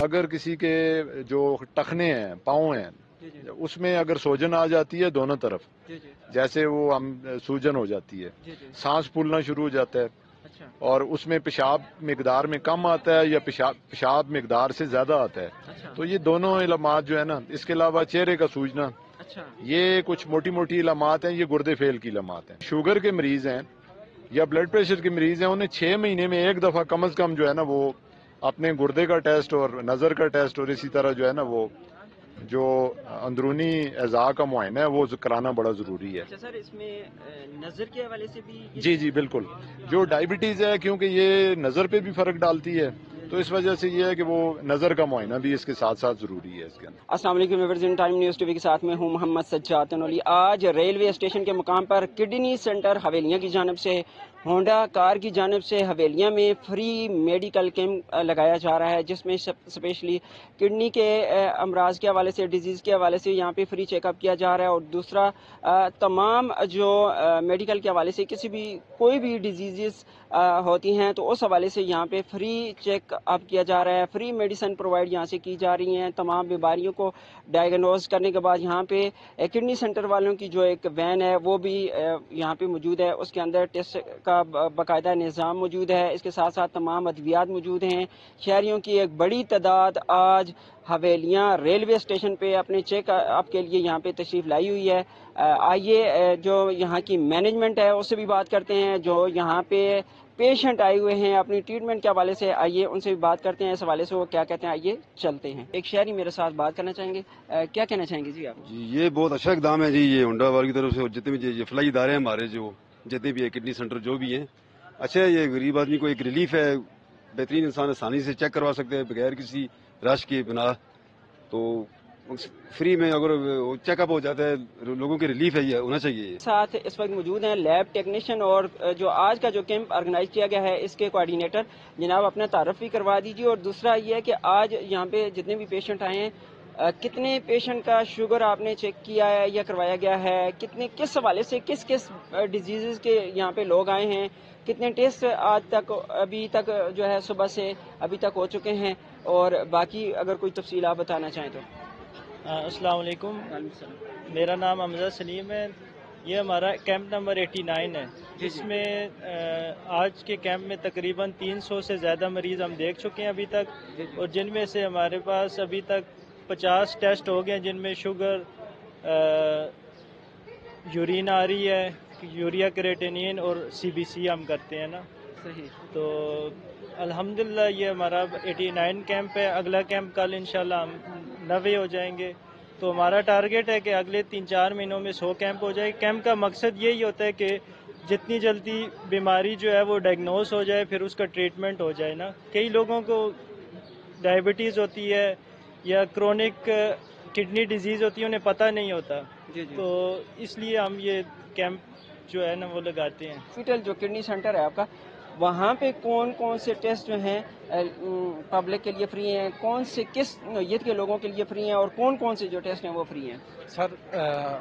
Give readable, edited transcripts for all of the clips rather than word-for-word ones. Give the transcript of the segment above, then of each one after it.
اگر کسی کے جو ٹخنے ہیں پاؤں ہیں اس میں اگر سوجن آ جاتی ہے دونوں طرف، جیسے وہ ہم سوجن ہو جاتی ہے، سانس پھولنا شروع ہو جاتا ہے اور اس میں پیشاب مقدار میں کم آتا ہے یا پیشاب مقدار سے زیادہ آتا ہے، تو یہ دونوں علامات جو ہے نا، اس کے علاوہ چہرے کا سوجنا، یہ کچھ موٹی موٹی علامات ہیں، یہ گردے فیل کی علامات ہیں۔ شوگر کے مریض ہیں یا بلڈ پریشر کے مریض ہیں، انہیں 6 مہینے میں ایک دفعہ کم از کم جو ہے نا وہ اپنے گردے کا ٹیسٹ اور نظر کا ٹیسٹ اور اسی طرح جو ہے نا وہ جو اندرونی اعضاء کا معائنہ ہے وہ کرانا بڑا ضروری ہے۔ اچھا سر، اس میں نظر کے حوالے سے بھی؟ جی بالکل، جو ڈائبٹیز ہے کیونکہ یہ نظر پہ بھی فرق ڈالتی ہے، تو اس وجہ سے یہ ہے کہ وہ نظر کا معائنہ بھی اس کے ساتھ ساتھ ضروری ہے اس کے اندر۔ السلام علیکم viewers, in time news T V کے ساتھ میں ہوں محمد سجاد تنولی۔ آج ریلوے اسٹیشن کے مقام پر کڈنی سینٹر حویلیاں کی جانب سے، ہونڈا کار کی جانب سے حویلیاں میں فری میڈیکل کیمپ لگایا جا رہا ہے، جس میں اسپیشلی کڈنی کے امراض کے حوالے سے، ڈیزیز کے حوالے سے یہاں پہ فری چیک اپ کیا جا رہا ہے، اور دوسرا تمام جو میڈیکل کے حوالے سے کسی بھی کوئی بھی ڈیزیزز ہوتی ہیں تو اس حوالے سے یہاں پہ فری چیک اپ کیا جا رہا ہے، فری میڈیسن پرووائڈ یہاں سے کی جا رہی ہیں۔ تمام بیماریوں کو ڈائگنوز کرنے کے بعد یہاں پہ کڈنی سینٹر والوں کی جو ایک وین ہے وہ بھی یہاں پہ موجود ہے، اس کے اندر ٹیسٹ کا باقاعدہ نظام موجود ہے، اس کے ساتھ ساتھ تمام ادویات موجود ہیں۔ شہریوں کی ایک بڑی تعداد آج حویلیاں ریلوے اسٹیشن پہ اپنے چیک اپ کے لیے یہاں پہ تشریف لائی ہوئی ہے۔ آئیے جو یہاں کی مینجمنٹ ہے اس سے بھی بات کرتے ہیں، جو یہاں پہ پیشنٹ آئے ہوئے ہیں اپنی ٹریٹمنٹ کے حوالے سے، آئیے ان سے بھی بات کرتے ہیں اس حوالے سے وہ کیا کہتے ہیں۔ آئیے چلتے ہیں، ایک شہری میرے ساتھ بات کرنا چاہیں گے، کیا کہنا چاہیں گے جی آپ؟ جی یہ بہت اچھا اقدام ہے جی، یہ ہونڈا والوں کی طرف سے، اور جتنے بھی یہ فلاحی ادارے ہیں ہمارے، جو جتنے بھی ہے کڈنی سینٹر جو بھی ہیں، اچھا ہے، یہ غریب آدمی کو ایک ریلیف ہے، بہترین انسان آسانی سے چیک کروا سکتے ہیں بغیر کسی رش کے بنا، تو فری میں اگر چیک اپ ہو جاتا ہے، لوگوں کے ریلیف ہے، یہ ہونا چاہیے۔ ساتھ اس وقت موجود ہیں لیب ٹیکنیشین اور جو آج کا جو کیمپ آرگنائز کیا گیا ہے اس کے کوآرڈینیٹر، جناب اپنا تعارف بھی کروا دیجیے، اور دوسرا یہ ہے کہ آج یہاں پہ جتنے بھی پیشنٹ آئے ہیں، کتنے پیشنٹ کا شوگر آپ نے چیک کیا ہے یا کروایا گیا ہے، کس حوالے سے کس ڈیزیزز کے یہاں پہ لوگ آئے ہیں، کتنے ٹیسٹ آج تک ابھی تک جو ہے صبح سے ابھی تک ہو چکے ہیں، اور باقی اگر کوئی تفصیل آپ بتانا چاہیں تو۔ السلام علیکم، میرا نام حمزہ سلیم ہے، یہ ہمارا کیمپ نمبر 89 ہے، جس میں آج کے کیمپ میں تقریباً 300 سے زیادہ مریض ہم دیکھ چکے ہیں ابھی تک، اور جن میں سے ہمارے پاس ابھی تک 50 ٹیسٹ ہو گئے، جن میں شوگر، یورین آ رہی ہے، یوریا کریٹینین اور CBC ہم کرتے ہیں نا۔ صحیح۔ تو الحمدللہ یہ ہمارا 89 کیمپ ہے، اگلا کیمپ کل انشاءاللہ ہم 90 ہو جائیں گے، تو ہمارا ٹارگیٹ ہے کہ اگلے 3-4 مہینوں میں 100 کیمپ ہو جائے۔ کیمپ کا مقصد یہی ہوتا ہے کہ جتنی جلدی بیماری جو ہے وہ ڈائگنوز ہو جائے، پھر اس کا ٹریٹمنٹ ہو جائے نا۔ کئی لوگوں کو ڈائبٹیز ہوتی ہے یا کرونک کڈنی ڈیزیز ہوتی ہے، انہیں پتہ نہیں ہوتا، تو اس لیے ہم یہ کیمپ جو ہے نا وہ لگاتے ہیں۔ ہاسپٹل جو کڈنی سینٹر ہے آپ کا، وہاں پہ کون کون سے ٹیسٹ جو ہیں پبلک کے لیے فری ہیں، کون سے کس نوعیت کے لوگوں کے لیے فری ہیں، اور کون کون سے جو ٹیسٹ ہیں وہ فری ہیں؟ سر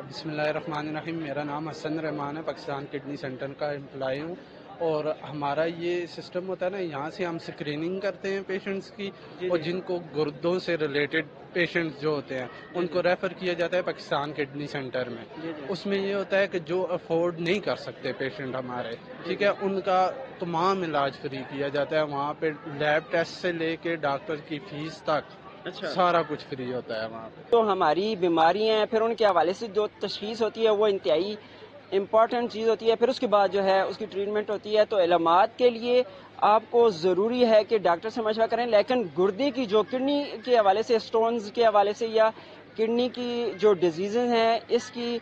بسم اللہ الرحمن الرحیم، میرا نام حسن رحمان ہے، پاکستان کڈنی سینٹر کا امپلائی ہوں، اور ہمارا یہ سسٹم ہوتا ہے نا، یہاں سے ہم اسکریننگ کرتے ہیں پیشنٹس کی، اور جن کو گردوں سے ریلیٹڈ پیشنٹس جو ہوتے ہیں ان کو ریفر کیا جاتا ہے پاکستان کڈنی سینٹر میں۔ اس میں یہ ہوتا ہے کہ جو افورڈ نہیں کر سکتے پیشنٹ ہمارے، ٹھیک ہے، ان کا تمام علاج فری کیا جاتا ہے، وہاں پہ لیب ٹیسٹ سے لے کے ڈاکٹر کی فیس تک سارا کچھ فری ہوتا ہے وہاں پہ۔ تو ہماری بیماریاں ہیں، پھر ان کے حوالے سے جو تشخیص ہوتی ہے وہ انتہائی امپورٹنٹ چیز ہوتی ہے، پھر اس کے بعد جو ہے اس کی ٹریٹمنٹ ہوتی ہے۔ تو علامات کے لیے آپ کو ضروری ہے کہ ڈاکٹر سے مشورہ کریں، لیکن گردے کی جو کڈنی کے حوالے سے، سٹونز کے حوالے سے، یا کڈنی کی جو ڈیزیزز ہیں اس کی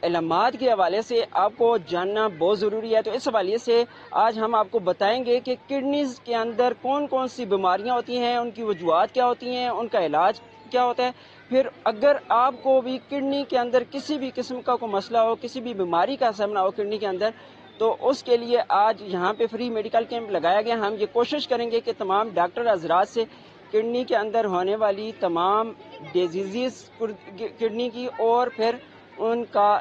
علامات کے حوالے سے آپ کو جاننا بہت ضروری ہے۔ تو اس حوالے سے آج ہم آپ کو بتائیں گے کہ کڈنیز کے اندر کون کون سی بیماریاں ہوتی ہیں، ان کی وجوہات کیا ہوتی ہیں، ان کا علاج کیا ہوتا ہے۔ پھر اگر آپ کو بھی کڈنی کے اندر کسی بھی قسم کا کوئی مسئلہ ہو، کسی بھی بیماری کا سامنا ہو کڈنی کے اندر، تو اس کے لیے آج یہاں پہ فری میڈیکل کیمپ لگایا گیا۔ ہم یہ کوشش کریں گے کہ تمام ڈاکٹر حضرات سے کڈنی کے اندر ہونے والی تمام ڈیزیزز کڈنی کی اور پھر ان کا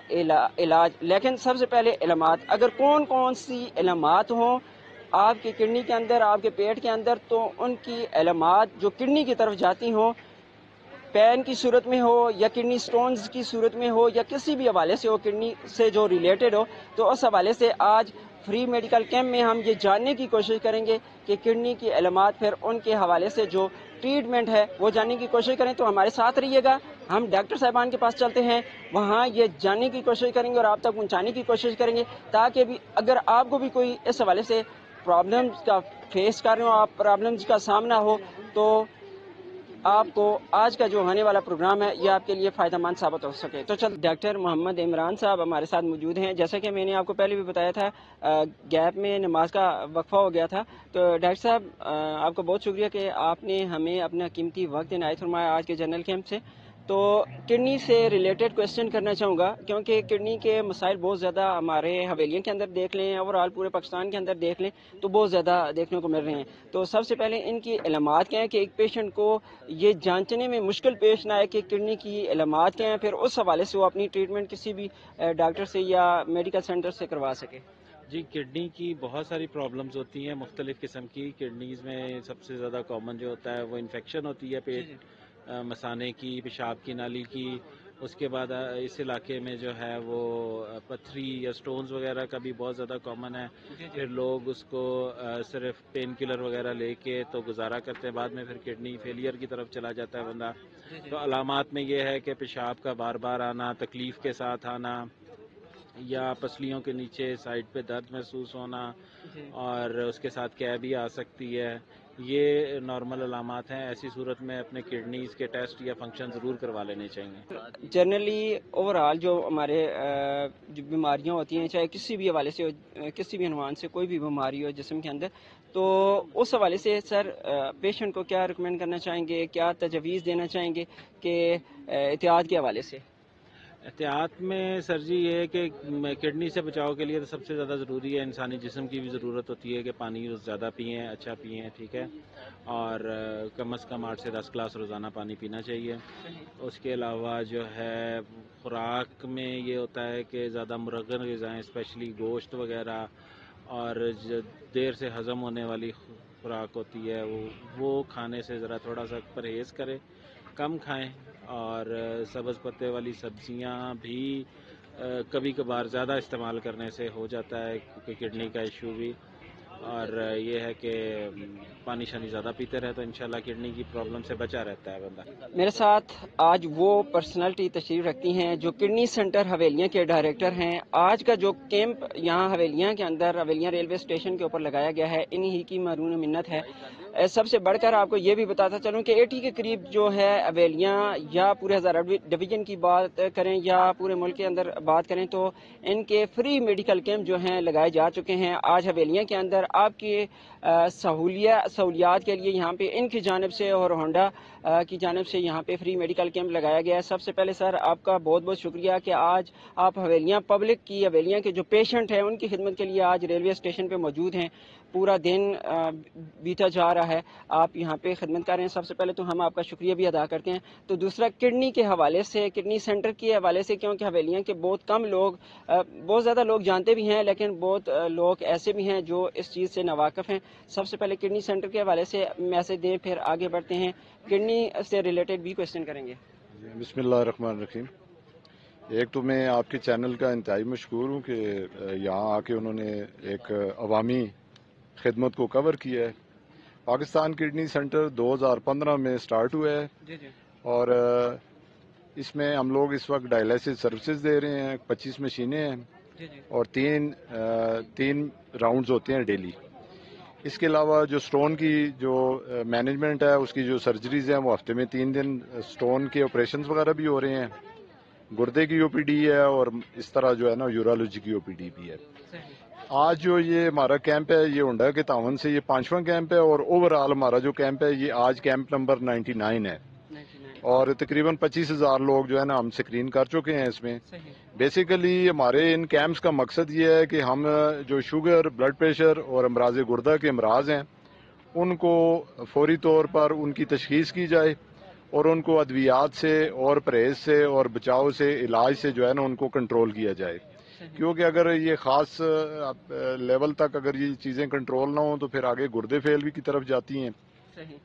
علاج، لیکن سب سے پہلے علامات، اگر کون کون سی علامات ہوں آپ کی کڈنی کے اندر، آپ کے پیٹ کے اندر، تو ان کی علامات جو کڈنی کی طرف جاتی ہوں، پین کی صورت میں ہو یا کڈنی سٹونز کی صورت میں ہو یا کسی بھی حوالے سے ہو، کڈنی سے جو ریلیٹڈ ہو، تو اس حوالے سے آج فری میڈیکل کیمپ میں ہم یہ جاننے کی کوشش کریں گے کہ کڈنی کی علامات، پھر ان کے حوالے سے جو ٹریٹمنٹ ہے وہ جاننے کی کوشش کریں. تو ہمارے ساتھ رہیے گا. ہم ڈاکٹر صاحبان کے پاس چلتے ہیں، وہاں یہ جاننے کی کوشش کریں گے اور آپ تک پہنچانے کی کوشش کریں گے، تاکہ بھی اگر آپ کو بھی کوئی اس حوالے سے پرابلمز کا فیس کر رہے ہو، آپ پرابلمز کا سامنا ہو، تو آپ کو آج کا جو ہونے والا پروگرام ہے یہ آپ کے لیے فائدہ مند ثابت ہو سکے. تو چل، ڈاکٹر محمد عمران صاحب ہمارے ساتھ موجود ہیں. جیسا کہ میں نے آپ کو پہلے بھی بتایا تھا، گیپ میں نماز کا وقفہ ہو گیا تھا. تو ڈاکٹر صاحب، آپ کا بہت شکریہ کہ آپ نے ہمیں اپنا قیمتی وقت عنایت فرمایا آج کے جنرل کیمپ سے. تو کڈنی سے ریلیٹڈ کویشچن کرنا چاہوں گا، کیونکہ کڈنی کے مسائل بہت زیادہ ہمارے حویلیوں کے اندر دیکھ لیں، اوور آل پورے پاکستان کے اندر دیکھ لیں تو بہت زیادہ دیکھنے کو مل رہے ہیں. تو سب سے پہلے ان کی علامات کیا ہیں کہ ایک پیشنٹ کو یہ جانچنے میں مشکل پیش نہ آئے کہ کڈنی کی علامات کیا ہیں، پھر اس حوالے سے وہ اپنی ٹریٹمنٹ کسی بھی ڈاکٹر سے یا میڈیکل سینٹر سے کروا سکے. جی، کڈنی کی بہت ساری پرابلمز ہوتی ہیں مختلف قسم کی. کڈنیز میں سب سے زیادہ کامن جو ہوتا ہے وہ انفیکشن ہوتی ہے، پیٹ مثانے کی، پیشاب کی نالی کی. اس کے بعد اس علاقے میں جو ہے وہ پتھری یا سٹونز وغیرہ کا بھی بہت زیادہ کامن ہے. پھر لوگ اس کو صرف پین کلر وغیرہ لے کے تو گزارا کرتے ہیں، بعد میں پھر کڈنی فیلئر کی طرف چلا جاتا ہے بندہ. تو علامات میں یہ ہے کہ پیشاب کا بار بار آنا، تکلیف کے ساتھ آنا، یا پسلیوں کے نیچے سائڈ پہ درد محسوس ہونا، اور اس کے ساتھ قے بھی آ سکتی ہے. یہ نارمل علامات ہیں. ایسی صورت میں اپنے کڈنیز کے ٹیسٹ یا فنکشن ضرور کروا لینے چاہیے. جنرلی اوور آل جو ہمارے جو بیماریاں ہوتی ہیں، چاہے کسی بھی حوالے سے ہو، کسی بھی عنوان سے کوئی بھی بیماری ہو جسم کے اندر، تو اس حوالے سے سر پیشنٹ کو کیا ریکمینڈ کرنا چاہیں گے، کیا تجویز دینا چاہیں گے کہ احتیاط کے حوالے سے؟ احتیاط میں سر جی یہ ہے کہ کڈنی سے بچاؤ کے لیے تو سب سے زیادہ ضروری ہے، انسانی جسم کی بھی ضرورت ہوتی ہے کہ پانی زیادہ پئیں، اچھا پئیں، ٹھیک ہے، اور کم از کم 8 سے 10 گلاس روزانہ پانی پینا چاہیے. اس کے علاوہ جو ہے خوراک میں یہ ہوتا ہے کہ زیادہ مرغن غذائیں، اسپیشلی گوشت وغیرہ، اور جو دیر سے ہضم ہونے والی خوراک ہوتی ہے وہ کھانے سے ذرا تھوڑا سا پرہیز کرے، کم کھائیں. اور سبز پتے والی سبزیاں بھی کبھی کبھار زیادہ استعمال کرنے سے ہو جاتا ہے کیونکہ کڈنی کا ایشو بھی. اور یہ ہے کہ پانی شانی زیادہ پیتے رہے تو انشاءاللہ کڈنی کی پرابلم سے بچا رہتا ہے بندہ. میرے ساتھ آج وہ پرسنالٹی تشریف رکھتی ہیں جو کڈنی سینٹر حویلیاں کے ڈائریکٹر ہیں. آج کا جو کیمپ یہاں حویلیاں کے اندر، حویلیاں ریلوے اسٹیشن کے اوپر لگایا گیا ہے، انہی کی مرہون منت ہے. سب سے بڑھ کر آپ کو یہ بھی بتاتا چلوں کہ 80 کے قریب جو ہے حویلیاں، یا پورے ہزارہ ڈویژن کی بات کریں یا پورے ملک کے اندر بات کریں، تو ان کے فری میڈیکل کیمپ جو ہیں لگائے جا چکے ہیں. آج حویلیاں کے اندر آپ کی سہولیات کے لیے یہاں پہ ان کی جانب سے اور ہونڈا کی جانب سے یہاں پہ فری میڈیکل کیمپ لگایا گیا ہے. سب سے پہلے سر آپ کا بہت بہت شکریہ کہ آج آپ حویلیاں پبلک کی، حویلیاں کے جو پیشنٹ ہیں ان کی خدمت کے لیے آج ریلوے اسٹیشن پہ موجود ہیں. پورا دن بیتا جا رہا ہے، آپ یہاں پہ خدمت کر رہے ہیں. سب سے پہلے تو ہم آپ کا شکریہ بھی ادا کرتے ہیں. تو دوسرا کڈنی کے حوالے سے، کڈنی سینٹر کے حوالے سے، کیونکہ حویلیاں کے بہت کم لوگ، بہت زیادہ لوگ جانتے بھی ہیں لیکن بہت لوگ ایسے بھی ہیں جو اس چیز سے ناواقف ہیں. سب سے پہلے کڈنی سینٹر کے حوالے سے میسج دیں، پھر آگے بڑھتے ہیں، کڈنی سے ریلیٹڈ بھی کویشچن کریں گے. بسم اللہ الرحمن الرحیم. ایک تو میں آپ کے چینل کا انتہائی مشکور ہوں کہ یہاں آ کے انہوں نے ایک عوامی خدمت کو کور کیا ہے. پاکستان کڈنی سینٹر 2015 میں سٹارٹ ہوا ہے اور اس میں ہم لوگ اس وقت ڈائلیسس سروسز دے رہے ہیں. 25 مشینیں ہیں اور تین راؤنڈز ہوتے ہیں ڈیلی. اس کے علاوہ جو سٹون کی جو مینجمنٹ ہے، اس کی جو سرجریز ہیں وہ ہفتے میں 3 دن سٹون کے آپریشنز وغیرہ بھی ہو رہے ہیں. گردے کی او پی ڈی ہے اور اس طرح جو ہے نا یورالوجی کی او پی ڈی بھی ہے. آج جو یہ ہمارا کیمپ ہے یہ ہونڈا کے تعاون سے یہ 5واں کیمپ ہے اور اوور آل ہمارا جو کیمپ ہے یہ آج کیمپ نمبر 99 ہے اور تقریباً 25,000 لوگ جو ہے نا ہم سکرین کر چکے ہیں اس میں. بیسیکلی ہمارے ان کیمپس کا مقصد یہ ہے کہ ہم جو شوگر، بلڈ پریشر اور امراض گردہ کے امراض ہیں ان کو فوری طور پر ان کی تشخیص کی جائے اور ان کو ادویات سے اور پرہیز سے اور بچاؤ سے، علاج سے جو ہے نا ان کو کنٹرول کیا جائے. کیونکہ اگر یہ خاص لیول تک اگر یہ چیزیں کنٹرول نہ ہوں تو پھر آگے گردے فیل بھی کی طرف جاتی ہیں.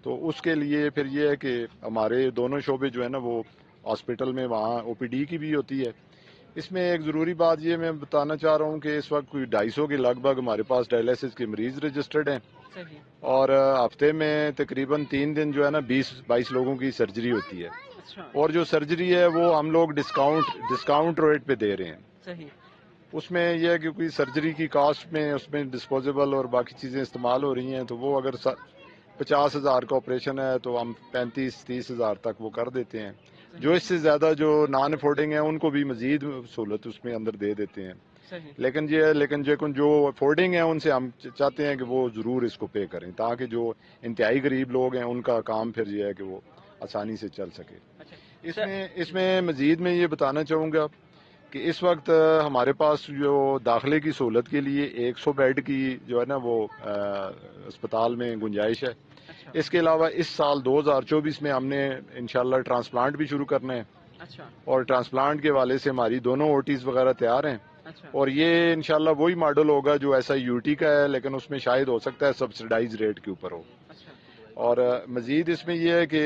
تو اس کے لیے پھر یہ ہے کہ ہمارے دونوں شعبے جو ہے نا وہ ہاسپٹل میں وہاں او پی ڈی کی بھی ہوتی ہے. اس میں ایک ضروری بات یہ میں بتانا چاہ رہا ہوں کہ اس وقت کوئی 250 کے لگ بھگ ہمارے پاس ڈائلسس کے مریض رجسٹرڈ ہیں, اور ہفتے میں تقریباً 3 دن جو ہے نا 20-22 لوگوں کی سرجری ہوتی ہے, اور جو سرجری ہے وہ ہم لوگ ڈسکاؤنٹ ریٹ پہ دے رہے ہیں. اس میں یہ ہے کہ کوئی سرجری کی کاسٹ میں اس میں ڈسپوزیبل اور باقی چیزیں استعمال ہو رہی ہیں, تو وہ اگر 50,000 کا آپریشن ہے تو ہم 35-30 ہزار تک وہ کر دیتے ہیں. جو اس سے زیادہ جو نان افورڈنگ ہیں ان کو بھی مزید سہولت اس میں اندر دے دیتے ہیں. لیکن جو افورڈنگ ہیں ان سے ہم چاہتے ہیں کہ وہ ضرور اس کو پے کریں, تاکہ جو انتہائی غریب لوگ ہیں ان کا کام پھر یہ ہے کہ وہ آسانی سے چل سکے. اس میں مزید میں یہ بتانا چاہوں گا کہ اس وقت ہمارے پاس جو داخلے کی سہولت کے لیے 100 بیڈ کی جو ہے نا وہ اسپتال میں گنجائش ہے. اس کے علاوہ اس سال 2024 میں ہم نے انشاءاللہ ٹرانسپلانٹ بھی شروع کرنا ہے, اور ٹرانسپلانٹ کے حوالے سے ہماری دونوں اوٹیز وغیرہ تیار ہیں, اور یہ انشاءاللہ وہی ماڈل ہوگا جو ایسا یو ٹی کا ہے, لیکن اس میں شاید ہو سکتا ہے سبسڈائز ریٹ کے اوپر ہو. اور مزید اس میں یہ ہے کہ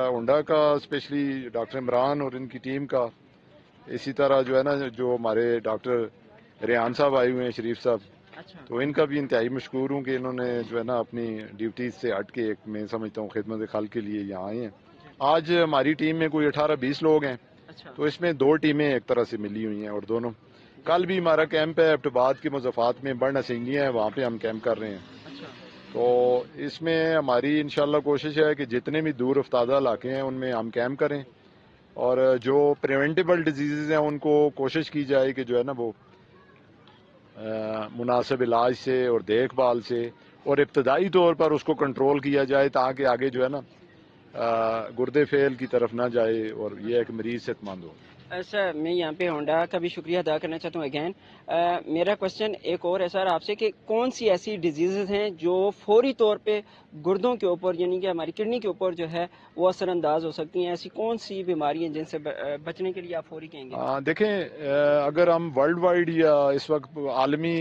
ہونڈا کا اسپیشلی ڈاکٹر عمران اور ان کی ٹیم کا, اسی طرح جو ہے نا جو ہمارے ڈاکٹر ریحان صاحب آئے ہوئے ہیں, شریف صاحب, تو ان کا بھی انتہائی مشکور ہوں کہ انہوں نے جو ہے نا اپنی ڈیوٹیز سے ہٹ کے ایک میں سمجھتا ہوں خدمت خلق کے لیے یہاں آئے ہیں. آج ہماری ٹیم میں کوئی 18-20 لوگ ہیں, تو اس میں 2 ٹیمیں ایک طرح سے ملی ہوئی ہیں, اور دونوں کل بھی ہمارا کیمپ ہے ایبٹ آباد کے مضافات میں بڑھ نسنگیاں ہیں, وہاں پہ ہم کیمپ کر رہے ہیں. تو اس میں ہماری انشاءاللہ کوشش ہے کہ جتنے بھی دور افتادہ علاقے ہیں ان میں ہم کیمپ کریں, اور جو پریونٹیبل ڈیزیزز ہیں ان کو کوشش کی جائے کہ جو ہے نا وہ مناسب علاج سے اور دیکھ بھال سے اور ابتدائی طور پر اس کو کنٹرول کیا جائے, تاکہ آگے جو ہے نا گردے فیل کی طرف نہ جائے اور یہ ایک مریض صحت مند ہو. سر میں یہاں پہ ہونڈا کا بھی شکریہ ادا کرنا چاہتا ہوں اگین. میرا کوشچن ایک اور ہے سر آپ سے کہ کون سی ایسی ڈیزیزز ہیں جو فوری طور پہ گردوں کے اوپر یعنی کہ ہماری کڈنی کے اوپر جو ہے وہ اثر انداز ہو سکتی ہیں, ایسی کون سی بیماری ہیں جن سے بچنے کے لیے آپ فوری کہیں گے؟ دیکھیں اگر ہم ورلڈ وائڈ یا اس وقت عالمی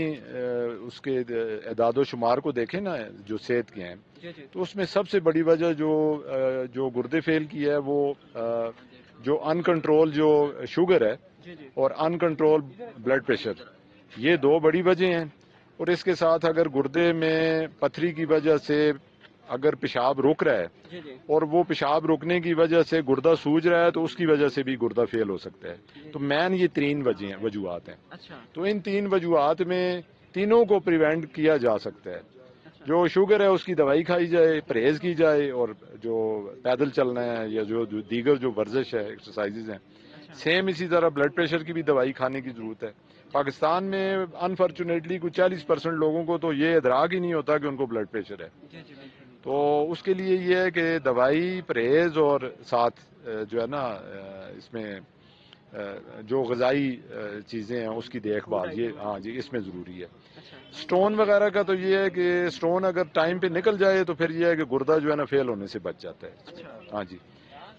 اس کے اعداد و شمار کو دیکھیں نا جو صحت کے ہیں, تو اس میں سب سے بڑی وجہ جو گردے فیل کی ہے وہ جو ان کنٹرول جو شوگر ہے اور ان کنٹرول بلڈ پریشر, یہ 2 بڑی وجہ ہیں. اور اس کے ساتھ اگر گردے میں پتھری کی وجہ سے اگر پیشاب رک رہا ہے اور وہ پیشاب رکنے کی وجہ سے گردہ سوج رہا ہے تو اس کی وجہ سے بھی گردہ فیل ہو سکتا ہے. تو مین یہ 3 وجوہات ہیں. تو ان 3 وجوہات میں تینوں کو پریونٹ کیا جا سکتا ہے. جو شوگر ہے اس کی دوائی کھائی جائے, پرہیز کی جائے, اور جو پیدل چلنا ہے یا جو دیگر جو ورزش ہے ایکسرسائزز ہیں, سیم اسی طرح بلڈ پریشر کی بھی دوائی کھانے کی ضرورت ہے. پاکستان میں انفارچونیٹلی کچھ 40% لوگوں کو تو یہ ادراک ہی نہیں ہوتا کہ ان کو بلڈ پریشر ہے. تو اس کے لیے یہ ہے کہ دوائی, پرہیز اور ساتھ جو ہے نا اس میں جو غذائی چیزیں ہیں اس کی دیکھ بھال, یہ ہاں جی اس میں ضروری ہے. سٹون وغیرہ کا تو یہ ہے کہ سٹون اگر ٹائم پہ نکل جائے تو پھر یہ ہے کہ گردہ جو ہے نا فیل ہونے سے بچ جاتا ہے. ہاں جی.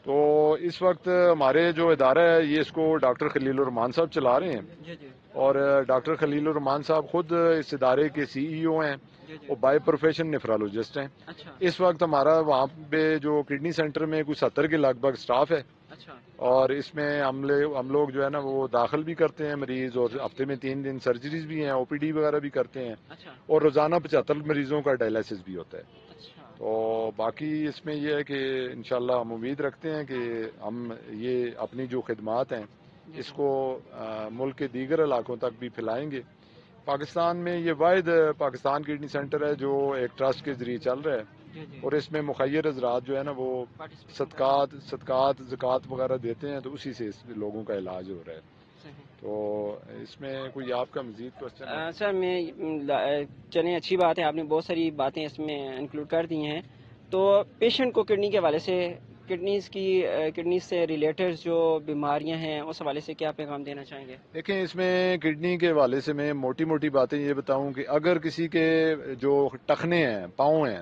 تو اس وقت ہمارے جو ادارہ ہے یہ اس کو ڈاکٹر خلیل الرحمان صاحب چلا رہے ہیں, اور ڈاکٹر خلیل الرحمان صاحب خود اس ادارے کے CEO ہیں, وہ بائی پروفیشن نیفرالوجسٹ ہیں. اس وقت ہمارا وہاں پہ جو کڈنی سینٹر میں کوئی 70 کے لگ بھگ سٹاف ہے, اور اس میں ہم لوگ جو ہے نا وہ داخل بھی کرتے ہیں مریض, اور ہفتے میں 3 دن سرجریز بھی ہیں, OPD وغیرہ بھی کرتے ہیں, اور روزانہ 75 مریضوں کا ڈائلسس بھی ہوتا ہے. تو باقی اس میں یہ ہے کہ انشاءاللہ ہم امید رکھتے ہیں کہ ہم یہ اپنی جو خدمات ہیں اس کو ملک کے دیگر علاقوں تک بھی پھیلائیں گے. پاکستان میں یہ واحد پاکستان کڈنی سینٹر ہے جو ایک ٹرسٹ کے ذریعے چل رہا ہے, اور اس میں مخیر حضرات جو ہے نا وہ صدقات زکوٰۃ وغیرہ دیتے ہیں, تو اسی سے اس لوگوں کا علاج ہو رہا ہے. تو اس میں کوئی آپ کا مزید کوشچن؟ سر میں چلیں اچھی بات ہے, آپ نے بہت ساری باتیں اس میں انکلوڈ کر دی ہیں. تو پیشنٹ کو کڈنی کے حوالے سے کڈنی سے ریلیٹڈ جو بیماریاں ہیں اس حوالے سے کیا پیغام دینا چاہیں گے؟ دیکھیں اس میں کڈنی کے حوالے سے میں موٹی باتیں یہ بتاؤں کہ اگر کسی کے جو ٹخنے ہیں, پاؤں ہیں,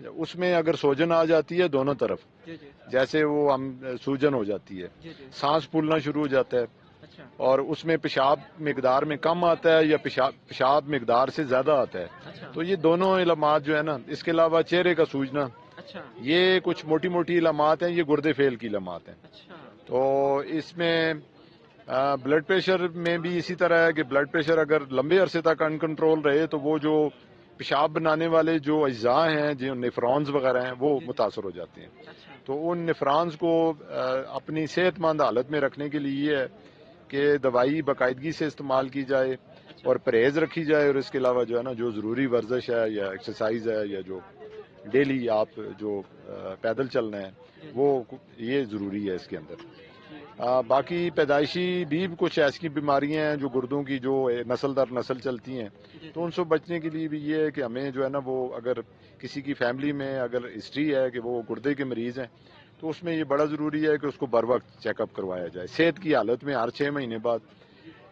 اس میں اگر سوجن آ جاتی ہے دونوں طرف, جیسے وہ ہم سوجن ہو جاتی ہے, سانس پھولنا شروع ہو جاتا ہے, اور اس میں پیشاب مقدار میں کم آتا ہے یا پیشاب مقدار سے زیادہ آتا ہے. تو یہ دونوں علامات جو ہے نا، اس کے علاوہ چہرے کا سوجنا، یہ کچھ موٹی موٹی علامات ہیں، یہ گردے فیل کی علامات ہیں. تو اس میں بلڈ پریشر میں بھی اسی طرح ہے کہ بلڈ پریشر اگر لمبے عرصے تک ان کنٹرول رہے تو وہ جو پیشاب بنانے والے جو اجزاء ہیں، جو نیفرونز وغیرہ ہیں، وہ متاثر ہو جاتے ہیں. تو ان نیفرونز کو اپنی صحت مند حالت میں رکھنے کے لیے یہ ہے کہ دوائی باقاعدگی سے استعمال کی جائے اور پرہیز رکھی جائے، اور اس کے علاوہ جو ہے نا، جو ضروری ورزش ہے یا ایکسرسائز ہے یا جو ڈیلی آپ جو پیدل چلنا ہے، وہ یہ ضروری ہے اس کے اندر. باقی پیدائشی بھی کچھ ایسی بیماریاں ہیں جو گردوں کی جو نسل در نسل چلتی ہیں، تو ان سے بچنے کے لیے بھی یہ ہے کہ ہمیں جو ہے نا، وہ اگر کسی کی فیملی میں اگر ہسٹری ہے کہ وہ گردے کے مریض ہیں، تو اس میں یہ بڑا ضروری ہے کہ اس کو بر وقت چیک اپ کروایا جائے صحت کی حالت میں ہر 6 مہینے بعد.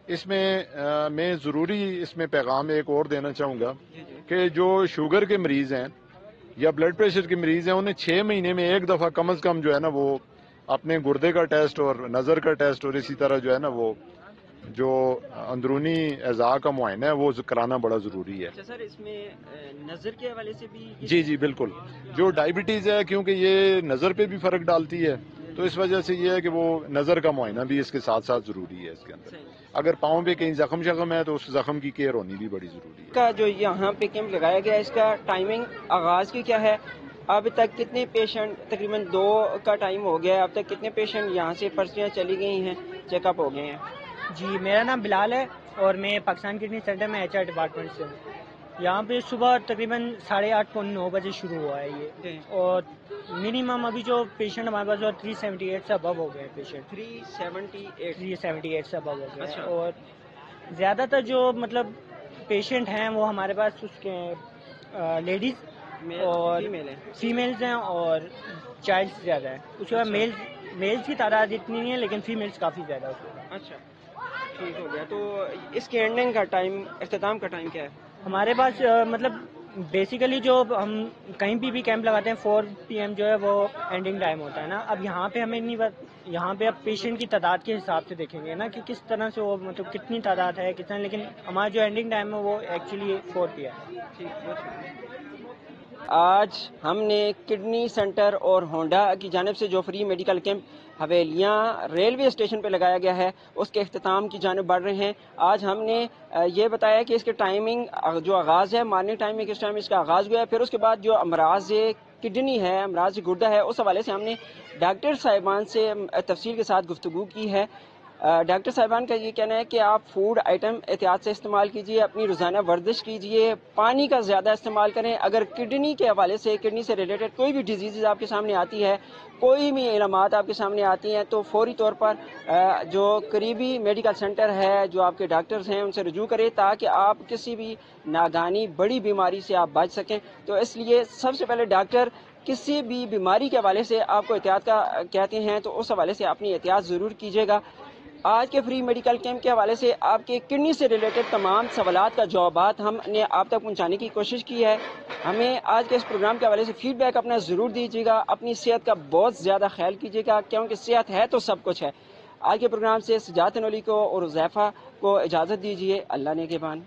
اس میں ضروری اس میں پیغام ایک اور دینا چاہوں گا کہ جو شوگر کے مریض ہیں یا بلڈ پریشر کے مریض ہیں، انہیں 6 مہینے میں ایک دفعہ کم از کم جو ہے نا، وہ اپنے گردے کا ٹیسٹ اور نظر کا ٹیسٹ اور اسی طرح جو ہے نا، وہ جو اندرونی اعضاء کا معائنہ ہے وہ کرانا بڑا ضروری ہے. سر اس میں نظر کے حوالے سے بھی جی بالکل. جو ڈائبٹیز ہے، کیونکہ یہ نظر پہ بھی فرق ڈالتی ہے، تو اس وجہ سے یہ ہے کہ وہ نظر کا معائنہ بھی اس کے ساتھ ساتھ ضروری ہے. اس کے اندر اگر پاؤں پہ کہیں زخم ہے تو اس زخم کی کیئر ہونی بھی بڑی ضروری ہے. کا جو یہاں پہ کیمپ لگایا گیا ہے، اس کا ٹائمنگ آغاز کی کیا ہے؟ اب تک کتنے پیشنٹ، تقریباً 2 کا ٹائم ہو گیا ہے، اب تک کتنے پیشنٹ یہاں سے پرچیاں چلی گئی ہیں، چیک اپ ہو گئے ہیں؟ جی میرا نام بلال ہے اور میں پاکستان کڈنی سینٹر میں HR ڈپارٹمنٹ سے ہوں. یہاں پہ صبح تقریباً 8:30 پونے 9 بجے شروع ہوا ہے یہ، اور منیمم ابھی جو پیشنٹ ہمارے پاس 378 سے ابو ہو گئے پیشنٹ. 378 سے ابو ہو گئے. اور زیادہ تر جو مطلب پیشنٹ ہیں وہ ہمارے پاس اس کے لیڈیز اور فیمیلز ہیں اور چائلڈس زیادہ ہیں. اس کے بعد میلز کی تعداد اتنی نہیں ہے، لیکن فیمیلز کافی زیادہ ہے. اچھا ٹھیک ہو گیا. تو اس کے اینڈنگ کا ٹائم، اختتام کا ٹائم کیا ہے؟ ہمارے پاس مطلب بیسیکلی جو ہم کہیں بھی کیمپ لگاتے ہیں 4 PM جو ہے وہ اینڈنگ ٹائم ہوتا ہے نا. اب یہاں پہ ہمیں نہیں یہاں پہ اب پیشنٹ کی تعداد کے حساب سے دیکھیں گے نا کہ کس طرح سے وہ مطلب کتنی تعداد ہے کتنا، لیکن ہمارا جو اینڈنگ ٹائم ہے وہ ایکچولی 4 PM. آج ہم نے کڈنی سینٹر اور ہونڈا کی جانب سے جو free medical camp Havelian railway station پہ لگایا گیا ہے، اس کے اختتام کی جانب بڑھ رہے ہیں. آج ہم نے یہ بتایا کہ اس کے ٹائمنگ جو آغاز ہے، مارننگ ٹائم میں کس ٹائم اس کا آغاز ہوا ہے، پھر اس کے بعد جو امراض کڈنی ہے، امراض گردہ ہے، اس حوالے سے ہم نے ڈاکٹر صاحبان سے تفصیل کے ساتھ گفتگو کی ہے. ڈاکٹر صاحبان کا یہ کہنا ہے کہ آپ فوڈ آئٹم احتیاط سے استعمال کیجئے، اپنی روزانہ ورزش کیجئے، پانی کا زیادہ استعمال کریں. اگر کڈنی کے حوالے سے، کڈنی سے ریلیٹڈ کوئی بھی ڈیزیز آپ کے سامنے آتی ہے، کوئی بھی علامات آپ کے سامنے آتی ہیں، تو فوری طور پر جو قریبی میڈیکل سینٹر ہے، جو آپ کے ڈاکٹرز ہیں، ان سے رجوع کریں تاکہ آپ کسی بھی ناگہانی بڑی بیماری سے آپ بچ سکیں. تو اس لیے سب سے پہلے ڈاکٹر کسی بھی بیماری کے حوالے سے آپ کو احتیاط کا کہتے ہیں تو اس حوالے سے اپنی احتیاط ضرور کیجیے گا. آج کے فری میڈیکل کیمپ کے حوالے سے آپ کے کڈنی سے ریلیٹڈ تمام سوالات کا جوابات ہم نے آپ تک پہنچانے کی کوشش کی ہے. ہمیں آج کے اس پروگرام کے حوالے سے فیڈ بیک اپنا ضرور دیجیے گا. اپنی صحت کا بہت زیادہ خیال کیجیے گا، کیونکہ صحت ہے تو سب کچھ ہے. آج کے پروگرام سے سجاد تنولی کو اور حذیفہ کو اجازت دیجیے. اللہ نگہبان.